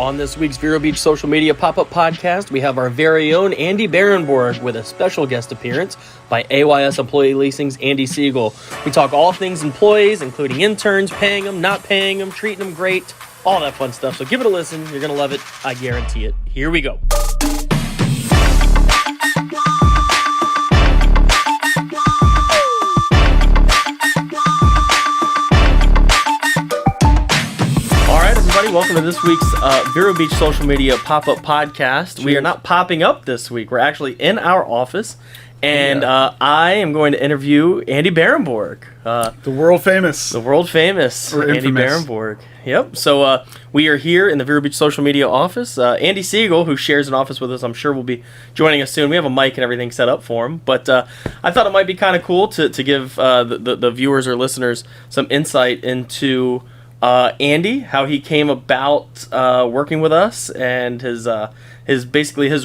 On this week's Vero Beach Social Media Pop-Up Podcast, we have our very own Andy Berenborg with a special guest appearance by AYS Employee Leasing's Andy Siegel. We talk all things employees, including interns, paying them, not paying them, treating them great, all that fun stuff. So give it a listen. You're going to love it. I guarantee it. Here we go. Welcome to this week's Vero Beach Social Media Pop-Up Podcast. We are not popping up this week. We're actually in our office, and I am going to interview Andy Berenborg. The world famous. Andy Berenborg. Yep. So we are here in the Vero Beach Social Media office. Andy Siegel, who shares an office with us, I'm sure will be joining us soon. We have a mic and everything set up for him. But I thought it might be kind of cool to give the viewers or listeners some insight into Andy, how he came about working with us, and his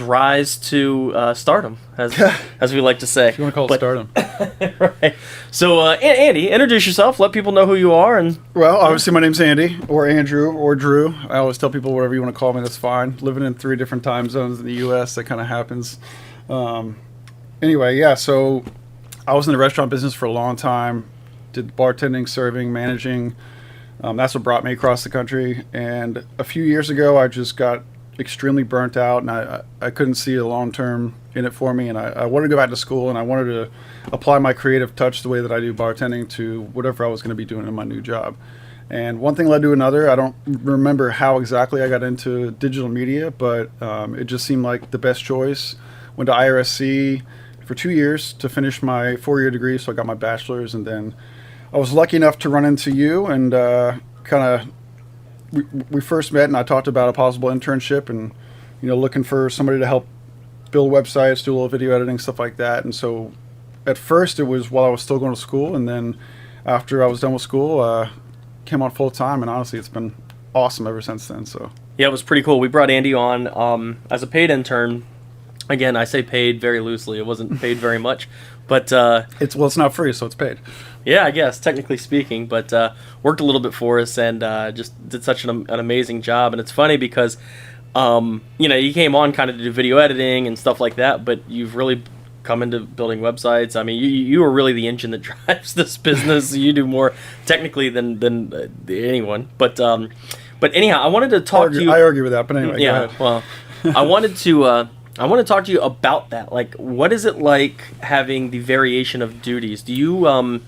rise to stardom, as we like to say. If you want to call it stardom. Right. So, Andy, introduce yourself. Let people know who you are. And well, obviously, my name's Andy, or Andrew, or Drew. I always tell people whatever you want to call me, that's fine. Living in 3 different time zones in the U.S., that kind of happens. Anyway, yeah. So, I was in the restaurant business for a long time. Did bartending, serving, managing. That's what brought me across the country, and a few years ago I just got extremely burnt out, and I couldn't see a long term in it for me, and I wanted to go back to school, and I wanted to apply my creative touch the way that I do bartending to whatever I was going to be doing in my new job. And one thing led to another. I don't remember how exactly I got into digital media, but it just seemed like the best choice. Went to IRSC for 2 years to finish my 4-year degree, so I got my bachelor's, and then I was lucky enough to run into you, and we first met, and I talked about a possible internship, and looking for somebody to help build websites, do a little video editing, stuff like that. And so, at first, it was while I was still going to school, and then after I was done with school, came on full time, and honestly, it's been awesome ever since then. So yeah, it was pretty cool. We brought Andy on as a paid intern. Again, I say paid very loosely. It wasn't paid very much, but it's not free, so it's paid. Yeah, I guess, technically speaking, but worked a little bit for us, and just did such an amazing job. And it's funny because, you came on kind of to do video editing and stuff like that, but you've really come into building websites. I mean, you are really the engine that drives this business. You do more technically than anyone. But anyhow, I wanted to talk to you. I argue with that, but anyway, yeah. Well, I want to talk to you about that. Like, what is it like having the variation of duties? Do you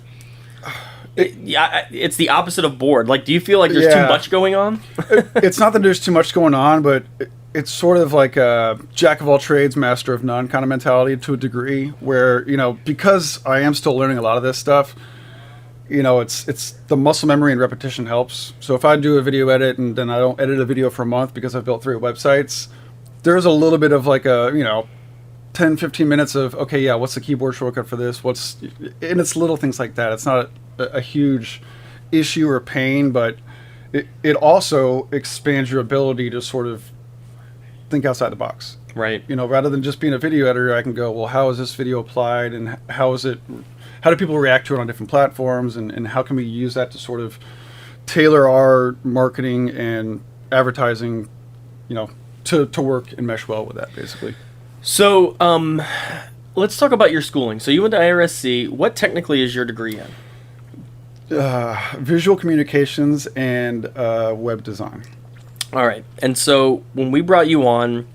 it's the opposite of bored. Like, do you feel like there's too much going on? It's not that there's too much going on, but it's sort of like a jack of all trades, master of none kind of mentality to a degree. Where because I am still learning a lot of this stuff, it's the muscle memory and repetition helps. So if I do a video edit and then I don't edit a video for a month because I've built 3 websites, there's a little bit of like a 10-15 minutes of what's the keyboard shortcut for this, and it's little things like that. It's not a huge issue or pain, but it also expands your ability to sort of think outside the box, right? Rather than just being a video editor, I can go, well, how is this video applied, and how do people react to it on different platforms, and how can we use that to sort of tailor our marketing and advertising to work and mesh well with that, basically. So let's talk about your schooling. So you went to IRSC. What technically is your degree in? Visual communications and web design. All right. And so when we brought you on,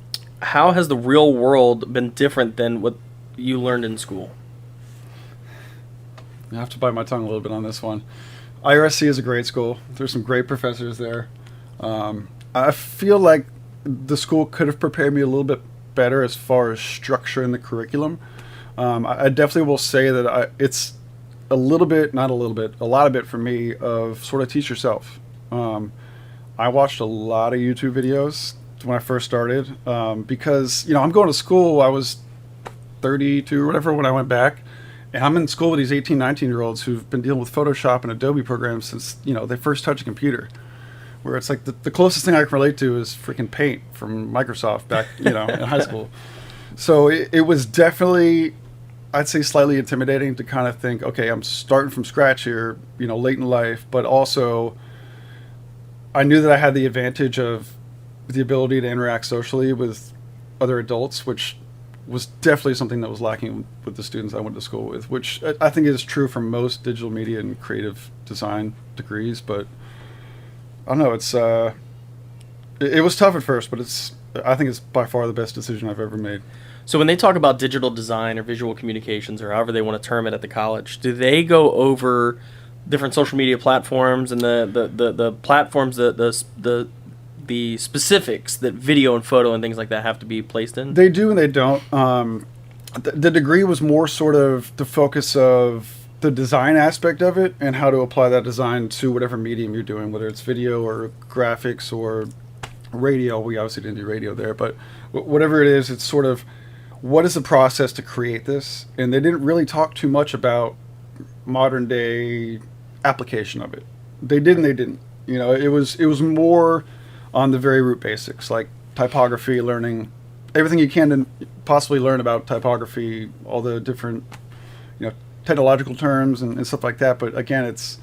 how has the real world been different than what you learned in school? I have to bite my tongue a little bit on this one. IRSC is a great school. There's some great professors there. I feel like the school could have prepared me a little bit better as far as structure in the curriculum. I definitely will say that it's a lot of it for me of sort of teach yourself. I watched a lot of YouTube videos when I first started because I'm going to school. I was 32 or whatever when I went back, and I'm in school with these 18, 19-year-olds who've been dealing with Photoshop and Adobe programs since they first touched a computer. Where it's like the closest thing I can relate to is freaking Paint from Microsoft back in high school. So it was definitely, I'd say, slightly intimidating to kind of think, okay, I'm starting from scratch here, late in life, but also I knew that I had the advantage of the ability to interact socially with other adults, which was definitely something that was lacking with the students I went to school with, which I think is true for most digital media and creative design degrees. But I don't know, it was tough at first, but I think it's by far the best decision I've ever made. So when they talk about digital design or visual communications or however they want to term it at the college, do they go over different social media platforms and the platforms, the specifics that video and photo and things like that have to be placed in? They do and they don't. The degree was more sort of the focus of the design aspect of it and how to apply that design to whatever medium you're doing, whether it's video or graphics or radio. We obviously didn't do radio there, but whatever it is, it's sort of what is the process to create this? And they didn't really talk too much about modern day application of it. They did and they didn't. You know, it was more on the very root basics, like typography, learning everything you can to possibly learn about typography, all the different, technological terms and stuff like that. But again, it's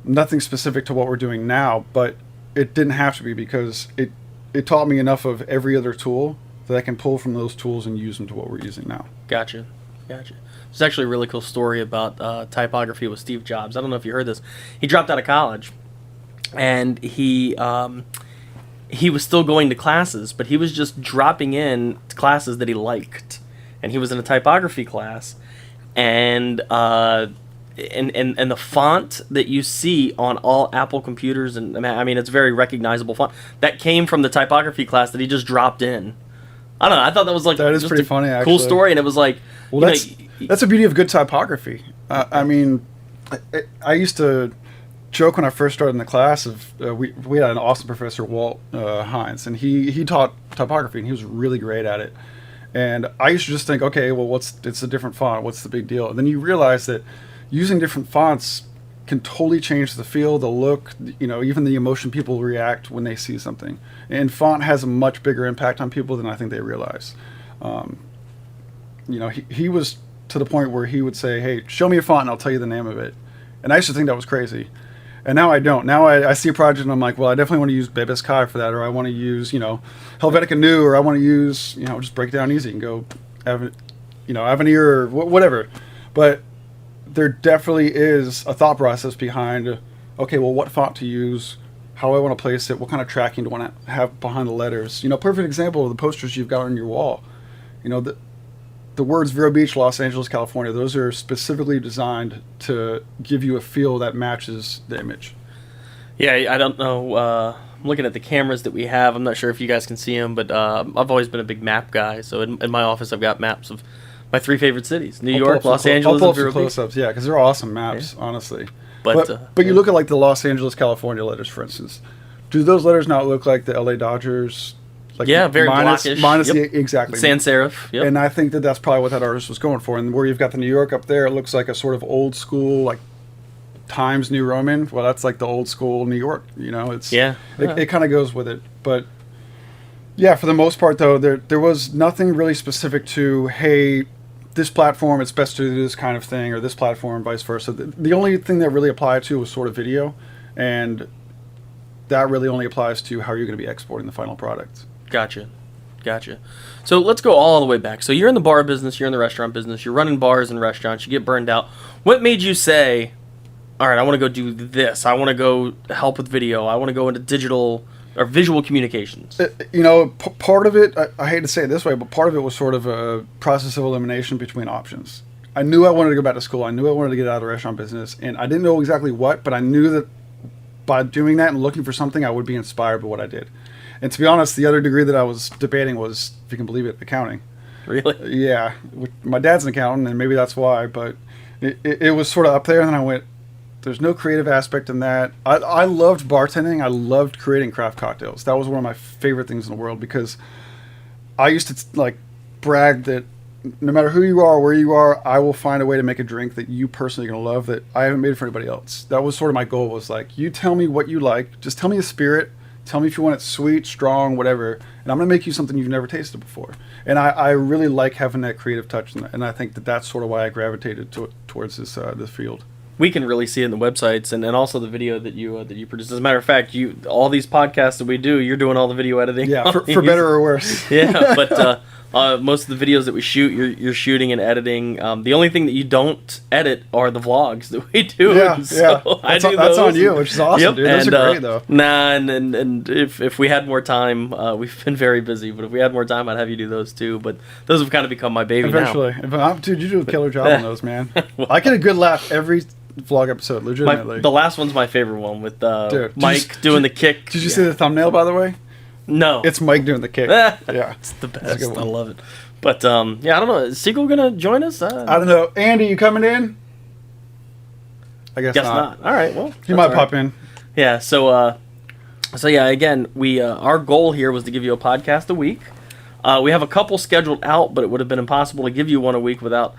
nothing specific to what we're doing now, but it didn't have to be, because it taught me enough of every other tool that I can pull from those tools and use them to what we're using now. Gotcha. There's actually a really cool story about typography with Steve Jobs. I don't know if you heard this. He dropped out of college, and he was still going to classes, but he was just dropping in classes that he liked. And he was in a typography class, and the font that you see on all Apple computers, and I mean it's very recognizable font, that came from the typography class that he just dropped in. I don't know. I thought that was like that is pretty funny. Actually, cool story, and it was like, well, that's the beauty of good typography. I mean, I used to joke when I first started in the class of we had an awesome professor, Walt Hines, and he taught typography, and he was really great at it. And I used to just think, okay, well, it's a different font. What's the big deal? And then you realize that using different fonts can totally change the feel, the look, even the emotion people react when they see something. And font has a much bigger impact on people than I think they realize. He was to the point where he would say, hey, show me a font and I'll tell you the name of it. And I used to think that was crazy. And now I don't. Now I see a project and I'm like, well, I definitely want to use Bebes Kai for that, or I want to use, Helvetica Neue, or I want to use, just break it down easy and go, Avenir or whatever. But there definitely is a thought process behind, okay, well, what font to use, how I want to place it, what kind of tracking do I want to have behind the letters. Perfect example of the posters you've got on your wall. The words Vero Beach, Los Angeles, California, those are specifically designed to give you a feel that matches the image. Yeah, I don't know. I'm looking at the cameras that we have. I'm not sure if you guys can see them, but I've always been a big map guy. So in my office, I've got maps of my 3 favorite cities: New York, Los Angeles, and Vero Beach. Close-ups, yeah, because they're awesome maps, honestly. But you look at like the Los Angeles, California letters, for instance. Do those letters not look like the LA Dodgers? Like very blackish. Exactly. Sans serif. Yep. And I think that's probably what that artist was going for. And where you've got the New York up there, it looks like a sort of old school, like Times New Roman. Well, that's like the old school New York. It kind of goes with it. But yeah, for the most part, though, there was nothing really specific to, hey, this platform, it's best to do this kind of thing, or this platform, vice versa. The only thing that really applied to was sort of video, and that really only applies to how you're going to be exporting the final product. Gotcha. So let's go all the way back. So you're in the bar business, you're in the restaurant business, you're running bars and restaurants, you get burned out. What made you say, all right, I want to go do this, I want to go help with video, I want to go into digital or visual communications? Part of it, I hate to say it this way, but part of it was sort of a process of elimination between options. I knew I wanted to go back to school, I knew I wanted to get out of the restaurant business, and I didn't know exactly what, but I knew that by doing that and looking for something, I would be inspired by what I did. And to be honest, the other degree that I was debating was, if you can believe it, accounting. Really? Yeah. My dad's an accountant, and maybe that's why, but it was sort of up there, and then I went, there's no creative aspect in that. I loved bartending. I loved creating craft cocktails. That was one of my favorite things in the world, because I used to brag that no matter who you are, where you are, I will find a way to make a drink that you personally are going to love that I haven't made for anybody else. That was sort of my goal, was like, you tell me what you like. Just tell me the spirit. Tell me if you want it sweet, strong, whatever, and I'm going to make you something you've never tasted before. And I really like having that creative touch, and I think that's sort of why I gravitated towards this field. we can really see it in the websites and also the video that you produce. As a matter of fact, all these podcasts that we do, you're doing all the video editing. Yeah, for better or worse. Yeah, but most of the videos that we shoot, you're shooting and editing. The only thing that you don't edit are the vlogs that we do. Yeah, that's on you, which is awesome, yep, dude. Those are great, though. And if we had more time, we've been very busy, but if we had more time, I'd have you do those too. But those have kind of become my baby eventually. now. Dude, you do a killer job on those, man. Well, I get a good laugh every vlog episode, legitimately. The last one's my favorite one with dude, Mike doing the kick. Did you see the thumbnail, by the way? No. It's Mike doing the kick. Yeah. It's the best. I love it. But, yeah, I don't know. Is Siegel going to join us? I don't know. Andy, you coming in? I guess not. All right, well. He might pop in. Yeah, so yeah, again, we our goal here was to give you a podcast a week. We have a couple scheduled out, but it would have been impossible to give you one a week without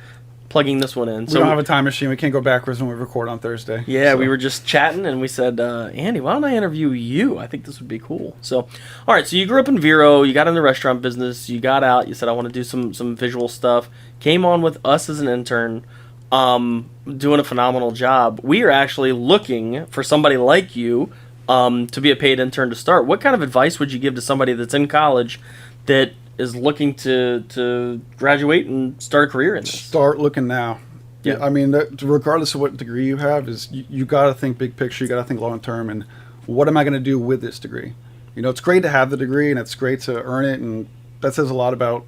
plugging this one in. We don't have a time machine. We can't go backwards when we record on Thursday. Yeah, so we were just chatting, and we said, Andy, why don't I interview you? I think this would be cool. So, all right, so you grew up in Vero. You got in the restaurant business. You got out. You said, I want to do some visual stuff. Came on with us as an intern, doing a phenomenal job. We are actually looking for somebody like you to be a paid intern to start. What kind of advice would you give to somebody that's in college that is looking to graduate and start a career in this? Start looking now. Yeah. I mean, regardless of what degree you have, is you got to think big picture. You got to think long term. And what am I going to do with this degree? You know, it's great to have the degree and it's great to earn it, and that says a lot about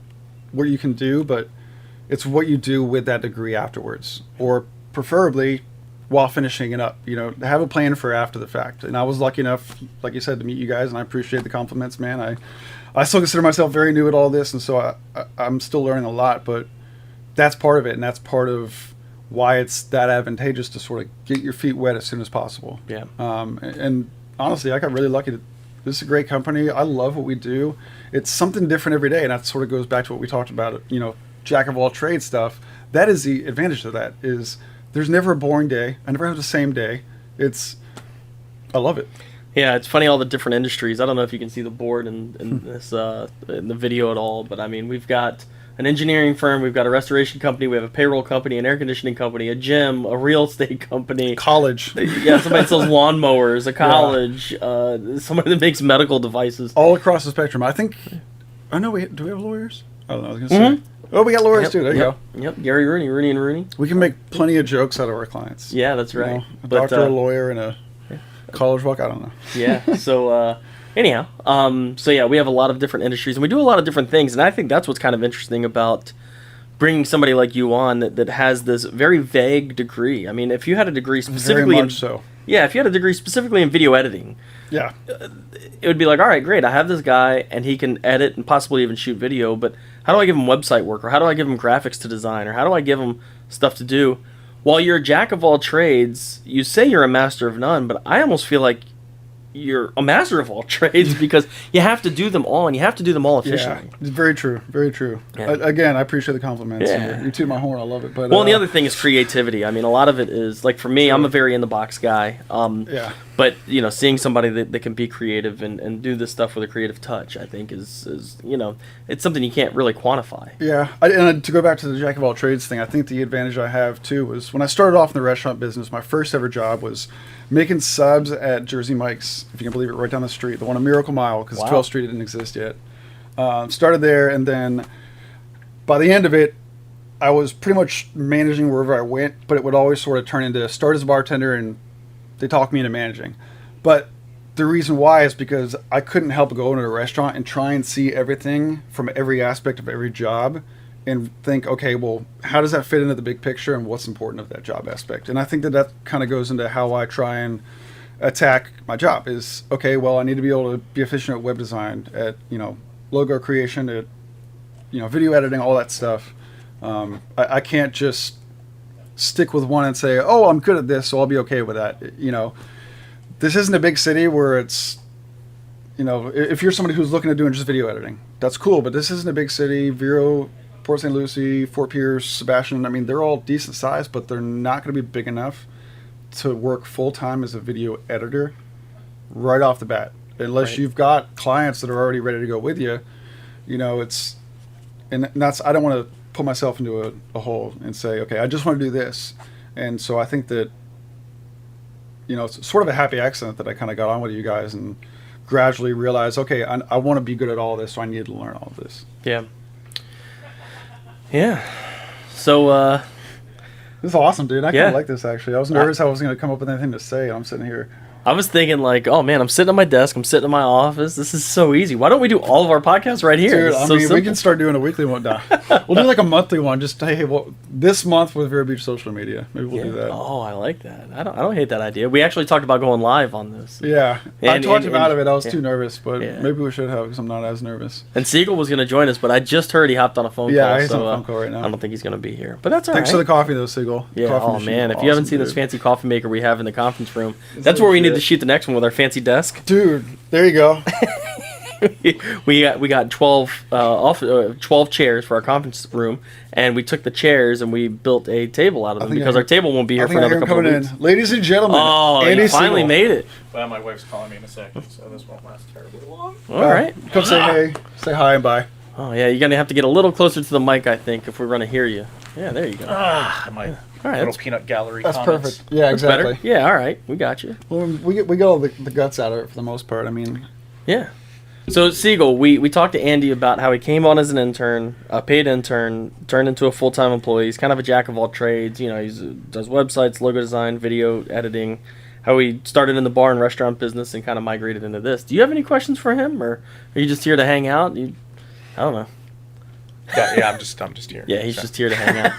what you can do. But it's what you do with that degree afterwards, or preferably while finishing it up. You know, have a plan for after the fact. And I was lucky enough, like you said, to meet you guys, and I appreciate the compliments, man. I still consider myself very new at all this, and so I'm still learning a lot, but that's part of it, and that's part of why it's that advantageous to sort of get your feet wet as soon as possible. Yeah. And honestly, I got really lucky. This is a great company. I love what we do. It's something different every day, and that sort of goes back to what we talked about, you know, jack of all trades stuff. That is the advantage of that, is there's never a boring day. I never have the same day. I love it. Yeah, it's funny, all the different industries. I don't know if you can see the board in this in the video at all, but I mean, we've got an engineering firm, we've got a restoration company, we have a payroll company, an air conditioning company, a gym, a real estate company, college. Yeah, somebody that sells lawnmowers, a college, somebody that makes medical devices. All across the spectrum. I think. I know do we have lawyers? I don't know. I was gonna say. Oh, we got lawyers too. There you go. Yep, Gary Rooney and Rooney. We can make plenty of jokes out of our clients. Yeah, that's right. You know, a doctor, a lawyer, and a college walk. I don't know. Yeah. So anyhow, so yeah, we have a lot of different industries, and we do a lot of different things, and I think that's what's kind of interesting about bringing somebody like you on that has this very vague degree. I mean, if you had a degree specifically very much so. Yeah, if you had a degree specifically in video editing, yeah, it would be like, all right, great, I have this guy, and he can edit and possibly even shoot video, but how do I give him website work, or how do I give him graphics to design, or how do I give him stuff to do? While you're a jack of all trades, you say you're a master of none, but I almost feel like you're a master of all trades because you have to do them all, and you have to do them all efficiently. Yeah, very true, very true. Yeah. Again, I appreciate the compliments. Yeah. You toot my horn, I love it. But well, and the other thing is creativity. I mean, a lot of it is, like, for me, I'm a very in-the-box guy. Yeah. But, you know, seeing somebody that can be creative and do this stuff with a creative touch, I think is, you know, it's something you can't really quantify. Yeah. And to go back to the jack of all trades thing, I think the advantage I have, too, was when I started off in the restaurant business, my first ever job was making subs at Jersey Mike's, if you can believe it, right down the street, the one on Miracle Mile, because 12th Street didn't exist yet. Started there, and then by the end of it, I was pretty much managing wherever I went, but it would always sort of turn into start as a bartender, and they talked me into managing. But the reason why is because I couldn't help but go into a restaurant and try and see everything from every aspect of every job and think, okay, well, how does that fit into the big picture and what's important of that job aspect? And I think that kind of goes into how I try and attack my job is, okay, well, I need to be able to be efficient at web design, at, you know, logo creation, at, you know, video editing, all that stuff. I can't just stick with one and say, oh, I'm good at this, so I'll be okay with that. You know, this isn't a big city where it's, you know, if you're somebody who's looking at doing just video editing, that's cool, but this isn't a big city. Vero, Port St. Lucie, Fort Pierce, Sebastian, I mean, they're all decent size, but they're not going to be big enough to work full-time as a video editor right off the bat. Unless you've got clients that are already ready to go with you, you know, it's, and that's, I don't want to put myself into a hole and say, okay, I just want to do this. And so I think that it's sort of a happy accident that I kind of got on with you guys and gradually realized, okay, I want to be good at all this, so I need to learn all of this. Yeah. Yeah. So, this is awesome, dude. I kind of like this, actually. I was nervous I wasn't going to come up with anything to say. I'm sitting here. I was thinking like, oh man, I'm sitting at my desk, I'm sitting in my office. This is so easy. Why don't we do all of our podcasts right here? Dude, we can start doing a weekly one now. We'll do like a monthly one. Just hey, this month with Vero Beach social media. Maybe we'll do that. Oh, I like that. I don't hate that idea. We actually talked about going live on this. Yeah, I talked him out of it. I was too nervous, but maybe we should have because I'm not as nervous. And Siegel was going to join us, but I just heard he hopped on a phone call. Yeah, he's on a phone call right now. I don't think he's going to be here, but that's all right. Thanks for the coffee, though, Siegel. Yeah. Oh man, if you haven't seen this fancy coffee maker we have in the conference room, that's where we need to shoot the next one with our fancy desk. Dude, there you go. we got 12 chairs for our conference room, and we took the chairs and we built a table out of them because our table won't be here for another couple of weeks. Ladies and gentlemen, Andy you finally made it. Well, my wife's calling me in a second, so this won't last terribly long. All right. Come say hey, say hi and bye. Oh yeah, you're gonna have to get a little closer to the mic, I think, if we're gonna hear you. Yeah, there you go. My little peanut gallery. That's comments. perfect. Yeah, exactly. Better? Yeah, all right, we got you. Well, we get all the guts out of it for the most part. I mean, yeah. So Siegel, we talked to Andy about how he came on as an intern, a paid intern, turned into a full-time employee. He's kind of a jack of all trades. You know, he does websites, logo design, video editing. How he started in the bar and restaurant business and kind of migrated into this. Do you have any questions for him, or are you just here to hang out? I don't know. Yeah, I'm just here. Yeah, he's just here to hang out.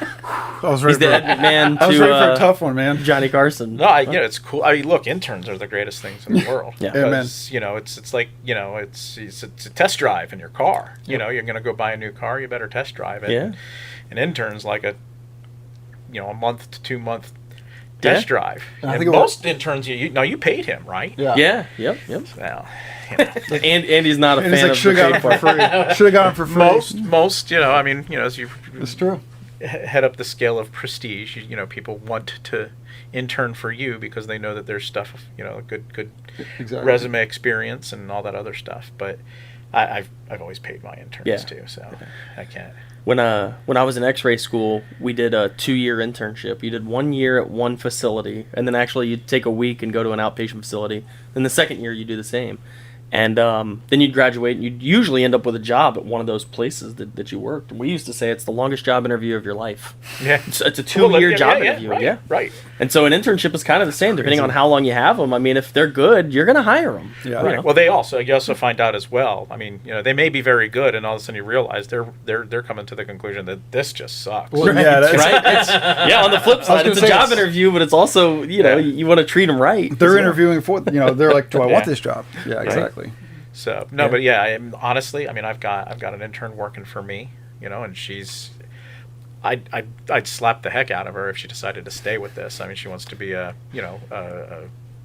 He's the Ed McMahon I was ready for a tough one, man. Johnny Carson. No, it's cool. I mean, look, interns are the greatest things in the world. Yeah, because, it's like, it's a test drive in your car. You know, you're going to go buy a new car, you better test drive it. Yeah. An intern's like a month to 2 month test drive. And most interns, you paid him, right? Yeah. Yep. Well, and Andy's not a fan like, of should have got him for free. Should have got him for free. Most, I mean, as you it's true. Head up the scale of prestige, people want to intern for you because they know that there's stuff, good resume experience and all that other stuff. But I've always paid my interns too, so I can't. When I was in X-ray school, we did a 2-year internship. You did 1 year at one facility, and then actually you'd take a week and go to an outpatient facility. Then the second year you do the same. And then you'd graduate, and you'd usually end up with a job at one of those places that you worked. And we used to say it's the longest job interview of your life. Yeah. It's a 2-year job interview. Right. And so an internship is kind of the same, depending on how long you have them. I mean, if they're good, you're going to hire them. Yeah. Right. Well, you also find out as well. I mean, they may be very good, and all of a sudden you realize they're coming to the conclusion that this just sucks. Well, right. On the flip side, it's a job interview, but it's also, you want to treat them right. They're interviewing for, they're like, do I want this job? Yeah, exactly. Right. So but honestly, I mean, I've got an intern working for me, and she's, I'd slap the heck out of her if she decided to stay with this. I mean, she wants to be a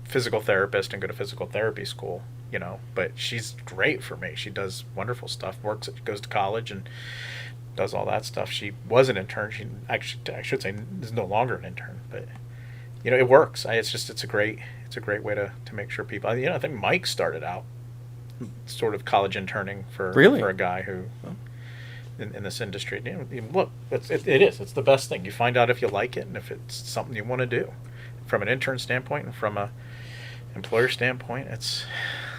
physical therapist and go to physical therapy school, but she's great for me. She does wonderful stuff. Goes to college and does all that stuff. She was an intern. She actually, I should say, is no longer an intern, but it works. It's a great way to make sure people. I think Mike started out sort of college interning for a guy who in this industry. Look, it's the best thing. You find out if you like it and if it's something you want to do. From an intern standpoint and from a employer standpoint, it's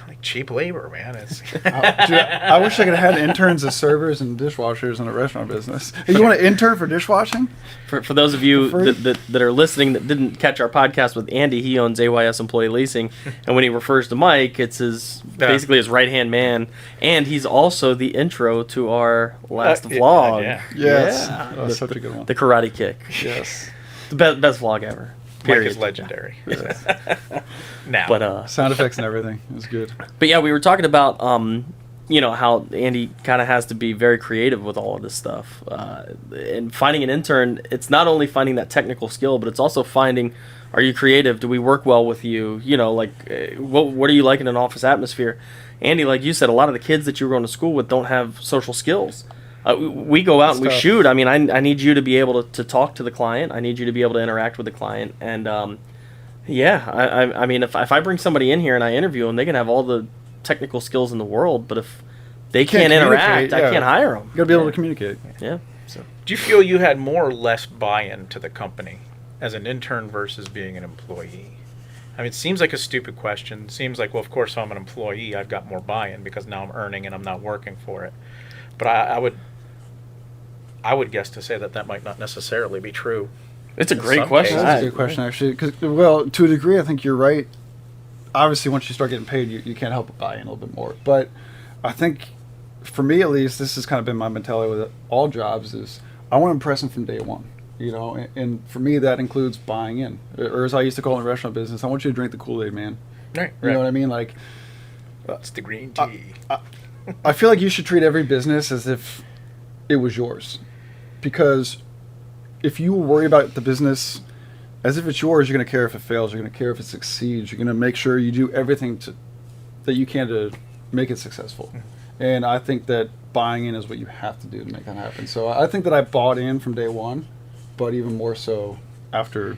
like cheap labor, man. I wish I could have had interns as servers and dishwashers in a restaurant business. You want an intern for dishwashing? For those of you that are listening that didn't catch our podcast with Andy, he owns AYS Employee Leasing, and when he refers to Mike, it's basically his right-hand man, and he's also the intro to our last vlog. Yes. That was such a good one. The Karate Kick. Yes. The best vlog ever. Mike is legendary. Now. But sound effects and everything. It was good. But yeah, we were talking about how Andy kind of has to be very creative with all of this stuff. And finding an intern, it's not only finding that technical skill, but it's also finding, are you creative? Do we work well with you? What are you like in an office atmosphere? Andy, like you said, a lot of the kids that you were going to school with don't have social skills. We go out and we shoot. I mean, I need you to be able to talk to the client. I need you to be able to interact with the client. And I mean, if I bring somebody in here and I interview them, they can have all the technical skills in the world, but if they can't interact, I can't hire them. You got to be able to communicate. Yeah. So, do you feel you had more or less buy-in to the company as an intern versus being an employee? I mean, it seems like a stupid question. It seems like, well, of course, if I'm an employee, I've got more buy-in because now I'm earning and I'm not working for it. But I would guess to say that might not necessarily be true. It's a great question. That's a good question, actually. Because, well, to a degree, I think you're right. Obviously, once you start getting paid, you can't help but buy in a little bit more. But I think, for me at least, this has kind of been my mentality with all jobs is I want to impress them from day one. You know, and for me, that includes buying in. Or as I used to call it in the restaurant business, I want you to drink the Kool-Aid, man. Right. You know what I mean? Like, it's the green tea. I feel like you should treat every business as if it was yours. Because if you worry about the business as if it's yours, you're going to care if it fails. You're going to care if it succeeds. You're going to make sure you do everything that you can to make it successful. Mm-hmm. And I think that buying in is what you have to do to make that happen. So I think that I bought in from day one, but even more so after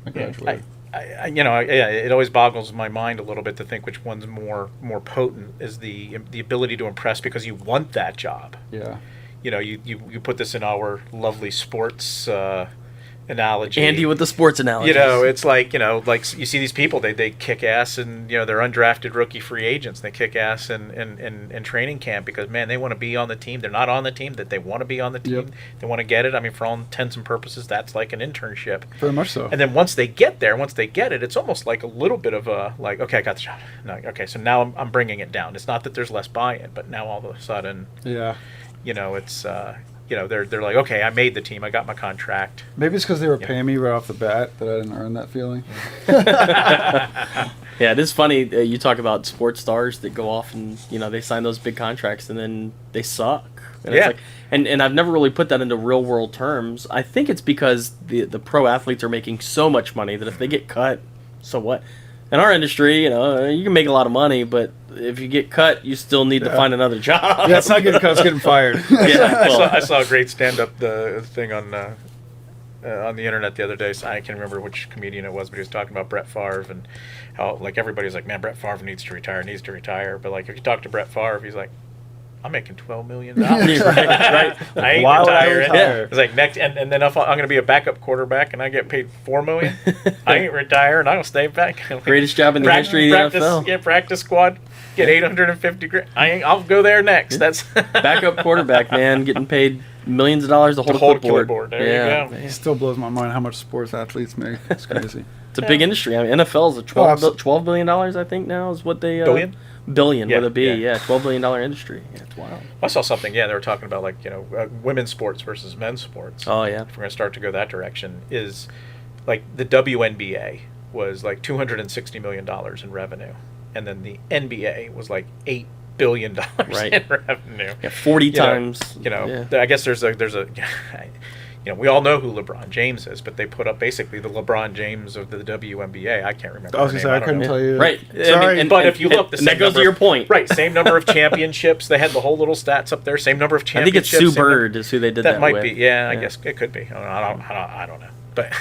I graduated. It always boggles my mind a little bit to think which one's more potent is the ability to impress because you want that job. Yeah. You know, you put this in our lovely sports analogy. Andy with the sports analogy. You know, it's like, like you see these people, they kick ass and, they're undrafted rookie free agents. They kick ass in training camp because, man, they want to be on the team. They're not on the team, that they want to be on the team. Yep. They want to get it. I mean, for all intents and purposes, that's like an internship. Very much so. And then once they get there, once they get it, it's almost like a little bit of a, like, okay, I got the job. No, okay, so now I'm bringing it down. It's not that there's less buy-in, but now all of a sudden, it's... they're like, okay, I made the team. I got my contract. Maybe it's because they were paying me right off the bat that I didn't earn that feeling. Yeah, it is funny. You talk about sports stars that go off and, they sign those big contracts and then they suck. And it's like, and I've never really put that into real world terms. I think it's because the pro athletes are making so much money that if they get cut, so what? In our industry, you can make a lot of money, but if you get cut, you still need to find another job. Yeah, it's not getting cut, it's getting fired. I saw a great stand-up thing on the internet the other day. So I can't remember which comedian it was, but he was talking about Brett Favre and how, like, everybody's like, man, Brett Favre needs to retire. But, like, if you talk to Brett Favre, he's like, I'm making $12 million. Right. I ain't retiring. It's like next, and then if I'm going to be a backup quarterback and I get paid $4 million, I ain't retiring. I don't stay back. Greatest job in the history of the NFL. Yeah, practice squad. Get $850,000. I'll go there next. That's backup quarterback, man, getting paid millions of dollars to hold a clipboard. There you go. It still blows my mind how much sports athletes make. It's crazy. It's a big industry. I mean, NFL is a $12 billion, I think, now is what they... Billion with a B, $12 billion industry. Yeah, it's wild. I saw something, they were talking about, like, women's sports versus men's sports. Oh, yeah. If we're going to start to go that direction, is, like, the WNBA was, like, $260 million in revenue. And then the NBA was, like, $8 billion in revenue. Yeah, 40 times. I guess there's a we all know who LeBron James is, but they put up basically the LeBron James of the WNBA. I can't remember. I was going to say, I couldn't tell you. Right. Sorry. But if you look, the same that goes to your point. Right. Same number of championships. They had the whole little stats up there. Same number of championships. I think it's Sue Bird is who they did that with. That might be. Yeah, I guess it could be. I don't know. But...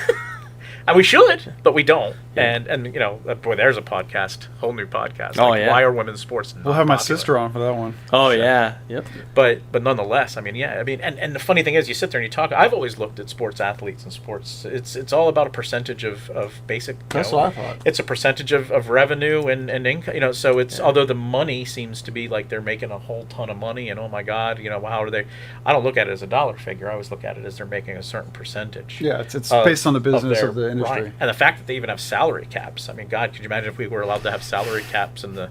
And we should, but we don't. Yeah. And boy, there's a podcast, whole new podcast. Oh, Why are women's sports not We'll have my popular? sister on for that one. Oh, so, yeah. Yep. But nonetheless, and the funny thing is, you sit there and you talk. I've always looked at sports athletes and sports. It's all about a percentage of basic. That's what I thought. It's a percentage of revenue and income. So it's although the money seems to be like they're making a whole ton of money, and oh my God, how are they? I don't look at it as a dollar figure. I always look at it as they're making a certain percentage. Yeah, it's based on the business of the industry. Right. And the fact that they even have salary caps. I mean, God, could you imagine if we were allowed to have salary caps in the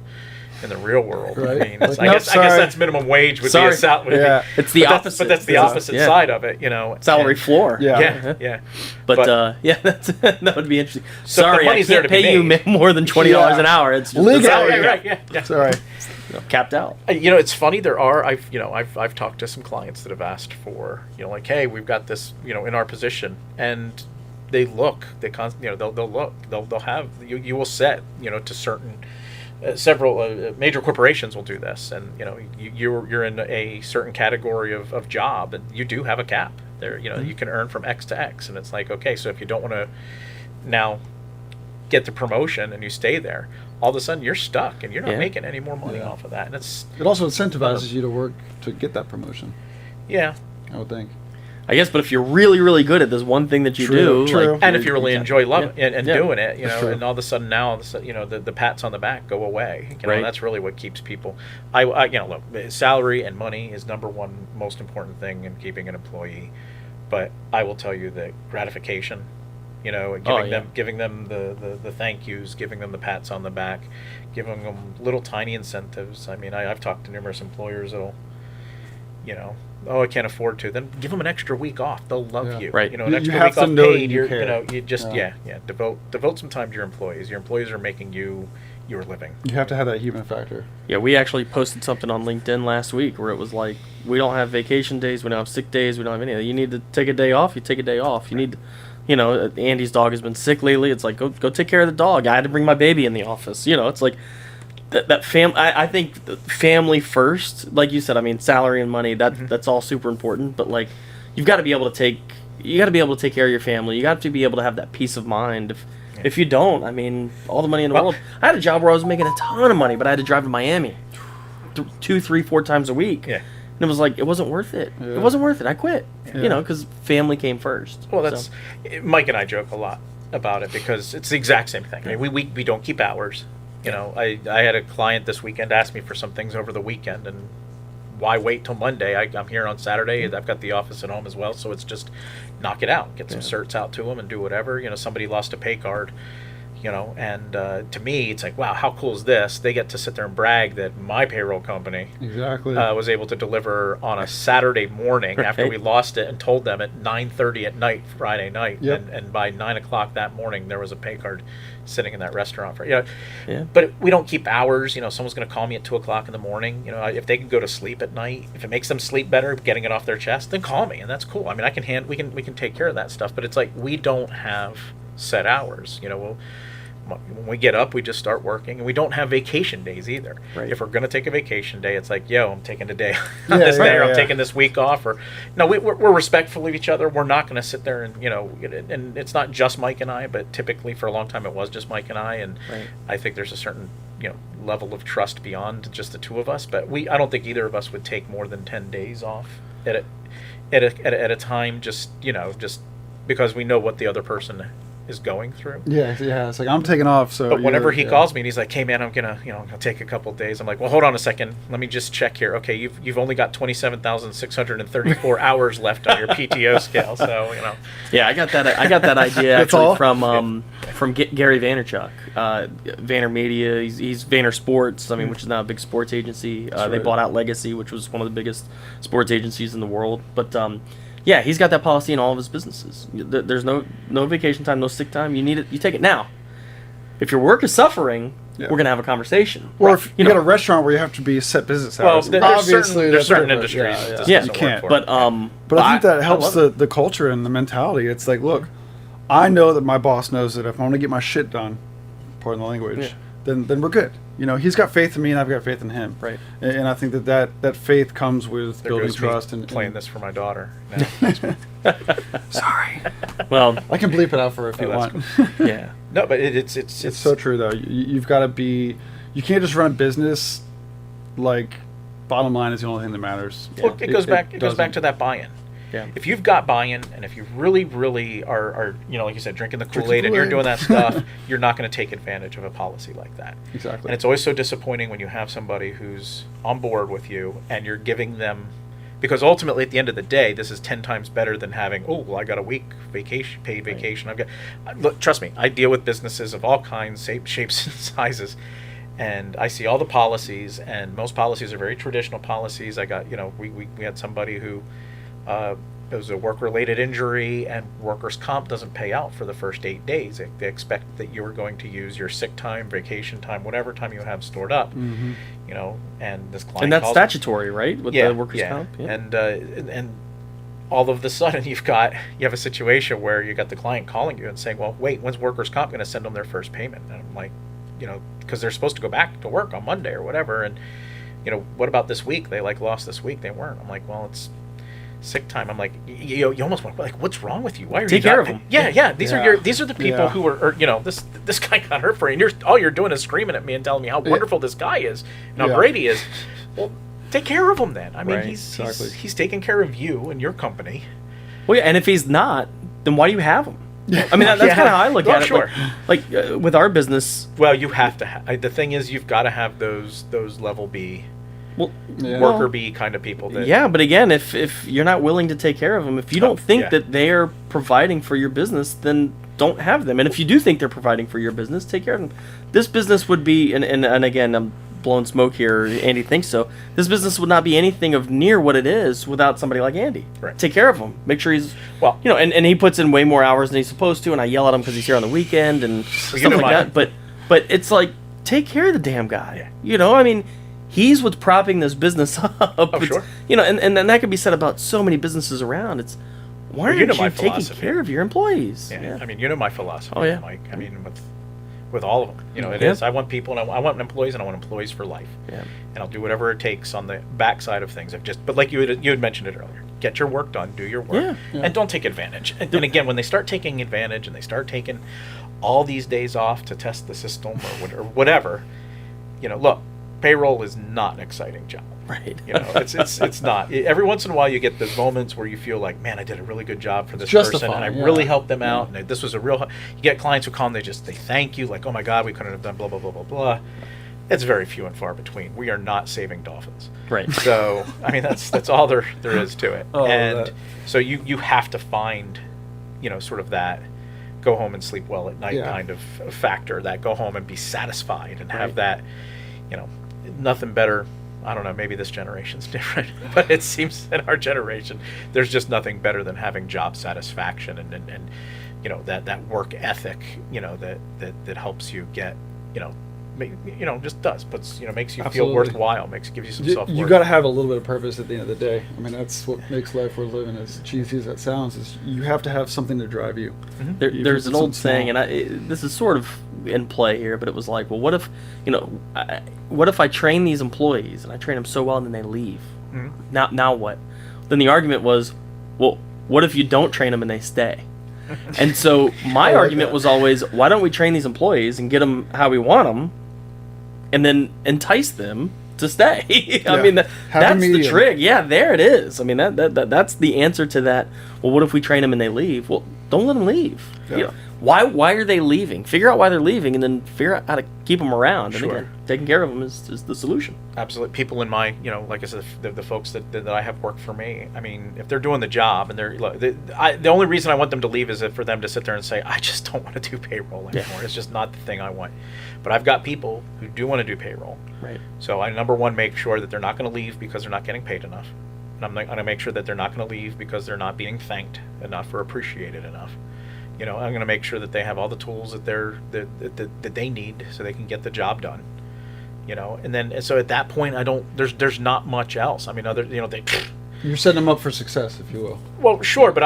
real world? Right. I mean, I guess that's minimum wage would be a salary. Yeah. It's the opposite. But that's the opposite side of it, Salary floor. Yeah. But that would be interesting. So Sorry, I can't pay you more than $20 an hour. It's just legally. Right. Yeah. Sorry. Capped out. It's funny. There are I've talked to some clients that have asked for like, hey, we've got this in our position, and they'll look, they'll have you will set to certain several major corporations will do this, and you're in a certain category of job, and you do have a cap there. You can earn from X to X, and it's like, okay, so if you don't want to now get the promotion and you stay there, all of a sudden you're stuck and you're not making any more money off of that, and it also incentivizes you to work to get that promotion. Yeah, I would think. I guess, but if you're really, really good at this one thing that you do, like, and if you really enjoy loving and Yeah. doing it, and all of a sudden now, the pats on the back go away. Right. That's really what keeps people. I look, salary and money is number one most important thing in keeping an employee, but I will tell you that gratification, giving them the thank yous, giving them the pats on the back, giving them little tiny incentives. I mean, I've talked to numerous employers that'll, oh, I can't afford to. Then give them an extra week off. They'll love you. Right. An extra have week to off know paid. you care. You just devote some time to your employees. Your employees are making you your living. You have to have that human factor. Yeah, we actually posted something on LinkedIn last week where it was like, we don't have vacation days, we don't have sick days, we don't have anything. You need to take a day off, you take a day off. You need to, Andy's dog has been sick lately. It's like, go take care of the dog. I had to bring my baby in the office. It's like I think family first, like you said. I mean, salary and money, that's all super important, but like, you've got to be able to take care of your family. You got to be able to have that peace of mind. If you don't, I mean, all the money in the world. I had a job where I was making a ton of money, but I had to drive to Miami 2, 3, 4 times a week. Yeah. And it was like, it wasn't worth it. Yeah. It wasn't worth it. I quit, Yeah. because family came first. Well, that's Mike and I joke a lot about it because it's the exact same thing. I mean, we don't keep hours. I had a client this weekend ask me for some things over the weekend, and why wait till Monday? I'm here on Saturday. I've got the office at home as well, so it's just knock it out. Get some certs out to them and do whatever. Somebody lost a pay card, and to me, it's like, wow, how cool is this? They get to sit there and brag that my payroll company Exactly. was able to deliver on a Saturday morning after Right. we lost it and told them at 9:30 at night, Friday night. Yep. And by 9 o'clock that morning, there was a pay card sitting in that restaurant. Yeah. But We don't keep hours. Someone's going to call me at 2 o'clock in the morning. If they can go to sleep at night, if it makes them sleep better, getting it off their chest, then call me, and that's cool. I mean, we can take care of that stuff. But it's like, we don't have set hours. When we get up, we just start working, and we don't have vacation days either. Right. If we're going to take a vacation day, it's like, I'm taking a day Yeah, this day, or yeah. I'm taking this week off, or no, we're respectful of each other. We're not going to sit there and and it's not just Mike and I, but typically for a long time it was just Mike and I, and Right. I think there's a certain level of trust beyond just the two of us. But I don't think either of us would take more than 10 days off at a time, just because we know what the other person is going through. Yeah. It's like, I'm taking off. So. But whenever he yeah. calls me and he's like, "Hey man, I'm gonna take a couple of days," I'm like, "Well, hold on a second. Let me just check here. Okay, you've only got 27,634 hours left on your PTO scale, so yeah, I got that idea That's actually all? from Gary Vaynerchuk, Vayner Media. He's Vayner Sports. I mean, which is now a big sports agency. They right. bought out Legacy, which was one of the biggest sports agencies in the world. But yeah, he's got that policy in all of his businesses. There's no vacation time, no sick time. You need it. You take it now. If your work is suffering, Yeah. we're gonna have a conversation. Or if you got a restaurant where you have to be set business well, hours. there's obviously there's certain that's different. industries Yeah, that yeah. doesn't You can't. work for. But I think that helps love the culture and the mentality. It's like, look, I know that my boss knows that if I want to get my shit done, pardon the language, Yeah. then we're good. He's got faith in me and I've got faith in him. Right. And I think that faith comes with There building goes me trust and playing this for my daughter. Now. Sorry. Well, I can bleep it out for her if you that's want. yeah. No, but it's It's so true though. You've got to be. You can't just run a business like bottom line is the only thing that matters. Well, it goes back doesn't. to that buy-in. Yeah. If you've got buy-in, and if you really, really are like you said, drinking the Drink the Kool-Aid and you're Kool-Aid. doing that stuff, you're not going to take advantage of a policy like that. Exactly. And it's always so disappointing when you have somebody who's on board with you and you're giving them, because ultimately at the end of the day, this is 10 times better than having, I got a week vacation, paid vacation. I've got, look, trust me, I deal with businesses of all kinds, shapes and sizes. And I see all the policies, and most policies are very traditional policies. I got, we had somebody who, it was a work-related injury, and workers' comp doesn't pay out for the first 8 days. They expect that you're going to use your sick time, vacation time, whatever time you have stored up, Mm-hmm. and this client And that's calls- statutory, right? With the workers' comp. Yeah. And all of a sudden you have a situation where you got the client calling you and saying, well, wait, when's workers' comp going to send them their first payment? And I'm like, because they're supposed to go back to work on Monday or whatever, and what about this week? They lost this week. They weren't. I'm like, well, it's sick time. I'm like, you almost want, like, what's wrong with you? Why are Take you care not of them. Yeah. These Yeah. are the people Yeah. who are this guy got hurt for you, and all you're doing is screaming at me and telling me how wonderful this guy is and how Yeah. great he is. Well, take care of him then. I mean, Right. he's Exactly. he's taking care of you and your company. Well, yeah, and if he's not, then why do you have him? I mean, that's kind of how I look at it. Sure. Like with our business. Well, you have to have. The thing is, you've got to have those level B, Yeah. worker B kind of people. That, Yeah, but again, if you're not willing to take care of them, if you don't think that they are providing for your business, then don't have them. And if you do think they're providing for your business, take care of them. This business would be, and again, I'm blowing smoke here. Andy thinks so. This business would not be anything of near what it is without somebody like Andy. Right. Take care of him. Make sure he's, Well, and he puts in way more hours than he's supposed to, and I yell at him because he's here on the weekend and stuff like that. But it's like, take care of the damn guy. Yeah. I mean, he's what's propping this business up. Oh, sure. And that could be said about so many businesses around. It's, why aren't you taking philosophy. care of your employees? Yeah. I mean, my philosophy, Oh, yeah. Mike. I mean, with all of them, it is. I want people, and I want employees, and I want employees for life. Yeah. And I'll do whatever it takes on the backside of things. But like you had mentioned it earlier, get your work done, do your work, and don't take advantage. And again, when they start taking advantage and they start taking all these days off to test the system or whatever, look, payroll is not an exciting job. Right. It's not. Every once in a while, you get those moments where you feel like, man, I did a really good job for this person, and I really helped them out, and this was a real. You get clients who call and they thank you, like, oh my God, we couldn't have done blah blah blah blah blah. It's very few and far between. We are not saving dolphins. Right. So I mean, that's all there is to it. Oh, and so you have to find, sort of that go home and sleep well at night kind of factor. That go home and be satisfied and have that, nothing better. I don't know, maybe this generation's different, but it seems in our generation, there's just nothing better than having job satisfaction and that work ethic, that helps you get, just makes you feel worthwhile, gives you some self-worth. You got to have a little bit of purpose at the end of the day. I mean, that's what makes life worth living, as cheesy as that sounds, is you have to have something to drive you. Mm-hmm. There's an old saying, and this is sort of in play here, but it was like, well, what if I train these employees and I train them so well and then they leave? Mm-hmm. Now what? Then the argument was, well, what if you don't train them and they stay? And so my argument was always, why don't we train these employees and get them how we want them, and then entice them to stay? I mean, that's the trick. Yeah, there it is. I mean, that's the answer to that. Well, what if we train them and they leave? Well, don't let them leave. Yeah. Why are they leaving? Figure out why they're leaving, and then figure out how to keep them around. Sure. And again, taking care of them is the solution. Absolutely. People in my, like I said, the folks that I have work for me, I mean, if they're doing the job and the only reason I want them to leave is for them to sit there and say, I just don't want to do payroll anymore. It's just not the thing I want. But I've got people who do want to do payroll. Right. So I, number one, make sure that they're not going to leave because they're not getting paid enough. And I'm going to make sure that they're not going to leave because they're not being thanked enough or appreciated enough. I'm going to make sure that they have all the tools that they need so they can get the job done. And so at that point, there's not much else. I mean, You're setting them up for success, if you will. Well, sure, but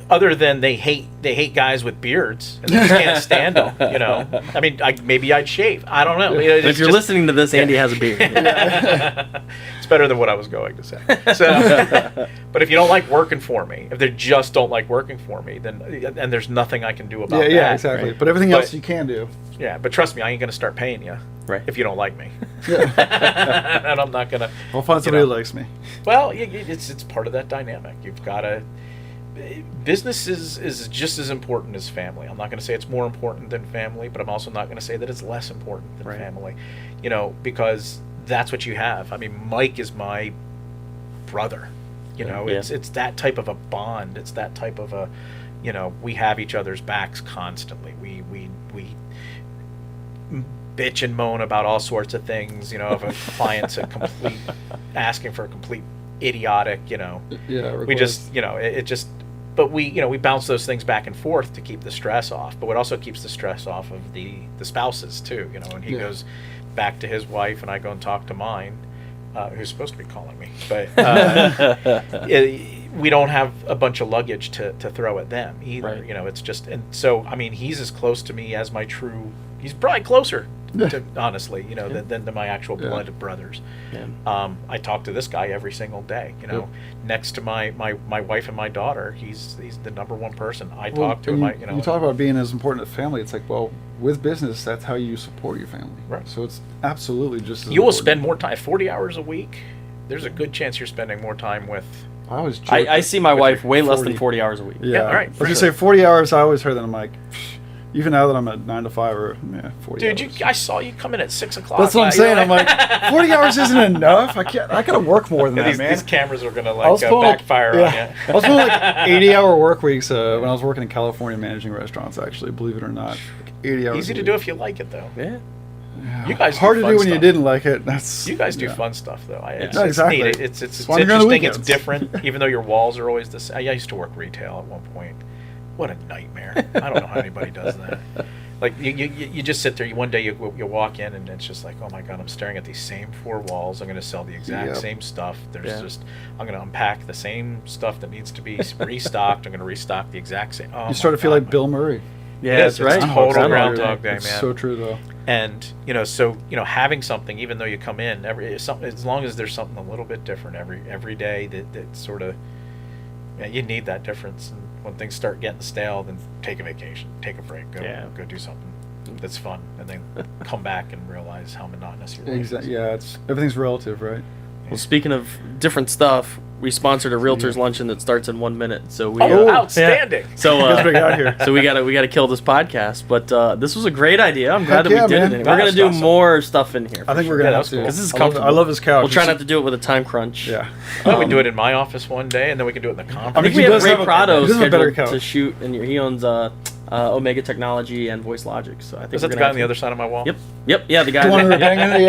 other than they hate guys with beards and they just can't stand them. I mean, maybe I'd shave. I don't know. If you're listening to this, Andy has a beard. It's better than what I was going to say. So, but if you don't like working for me, if they just don't like working for me, then and there's nothing I can do about that. Yeah, exactly. Right? But everything else you can do. Yeah, but trust me, I ain't going to start paying you if you don't like me. Yeah. And I'm not going to. I'll find somebody who likes me. Well, it's part of that dynamic. You've got to. Business is just as important as family. I'm not going to say it's more important than family, but I'm also not going to say that it's less important than family. Because that's what you have. I mean, Mike is my brother. It's that type of a bond. It's that type of a, we have each other's backs constantly. We bitch and moan about all sorts of things. If a client's asking for a complete idiotic, we just, it just. But we bounce those things back and forth to keep the stress off. But what also keeps the stress off of the spouses too, and he goes back to his wife and I go and talk to mine, who's supposed to be calling me. But we don't have a bunch of luggage to throw at them either. Right. It's just, and so, I mean, he's as close to me as he's probably closer to, honestly, than my actual blood brothers. Yeah. I talk to this guy every single day, next to my wife and my daughter. He's the number one person I talk to. You talk about being as important as family. It's like, well, with business, that's how you support your family. Right. So it's absolutely just as you will important. spend more time, 40 hours a week. There's a good chance you're spending more time with I always joke I see my wife way less than 40. 40 hours a week. Yeah, right, I for was gonna sure. say 40 hours. I always heard that. I'm like, even now that I'm at 9 to 5 or 40 Dude, hours. I saw you come in at 6 o'clock. That's what I'm saying. I'm like, 40 hours isn't enough. I gotta work more than that, these, man. these cameras are gonna I was pulling, backfire on you. I was pulling like 80-hour work weeks when I was working in California managing restaurants. Actually, believe it or not, like 80 hours. Easy a to week. do if you like it, though. Yeah. Yeah. You guys hard do to fun do when you stuff. didn't like it. That's You guys do yeah. fun stuff, though. It's, No, exactly. It's neat. It's why I'm going on the interesting. It's weekends. different, even though your walls are always the same. I used to work retail at one point. What a nightmare. I don't know how anybody does that. Like, you just sit there. One day you walk in, and it's just like, oh, my God, I'm staring at these same 4 walls. I'm going to sell the exact same stuff. I'm going to unpack the same stuff that needs to be restocked. I'm going to restock the exact same. Oh, You start to feel like Bill Murray. Yeah, Yes, that's right. it's total Groundhog Groundhog Day, It's man. so true, though. And so having something, even though you come in as long as there's something a little bit different every day, that sort of, you need that difference. And when things start getting stale, then take a vacation, take a break, go do something that's fun, and then come back and realize how monotonous your life is. Exactly. Yeah, everything's relative, right? Well, speaking of different stuff, we sponsored a realtor's luncheon that starts in 1 minute. So we Outstanding. Yeah. So Guess we got here. so we gotta kill this podcast. But this was a great idea. I'm glad Heck that we yeah, did man. it. We're gonna That's do awesome. more stuff in here. I think for we're sure. gonna that have was to. cool. 'Cause this is I love comfortable. his couch. We'll try not to do it with a time crunch. Yeah. Why don't we do it in my office one day, and then we can do it in the conference? I think he we have does Ray have a- Prado he does have a better scheduled to couch. shoot, and he owns Omega Technology and Voice Logic. So I think Is that we're the gonna guy have on the to- other side of my wall? Yep. Yeah, the guy. The one we were yeah. banging?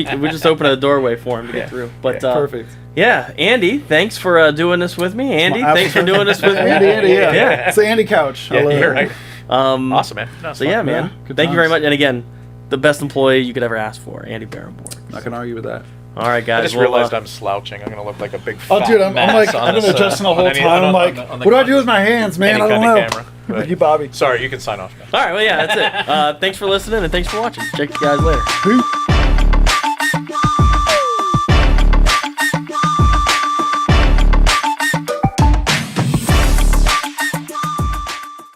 Yeah. We just opened a doorway for him to Yeah. get through. But Perfect. Yeah, Andy, thanks for doing this with me. Andy, My thanks for doing this with me. Andy, yeah. Yeah. It's the Andy couch. I Yeah, love you're it. right. Um, Awesome, man. No, it's So fun. yeah, man. Good Thank you very times. much. And again, the best employee you could ever ask for, Andy Barenborg. Not gonna argue with that. All right, guys. I just well, realized I'm slouching. I'm gonna look like a big Oh, fat dude, I'm mass like, on I've been this, adjusting the on whole any- time. I'm on- like, on the what do I do with my hands, man? any I don't kind know. of camera. Thank you, Bobby. Sorry, you can sign off now. all right. Well, yeah, that's it. Thanks for listening and thanks for watching. Check you guys later. Peace.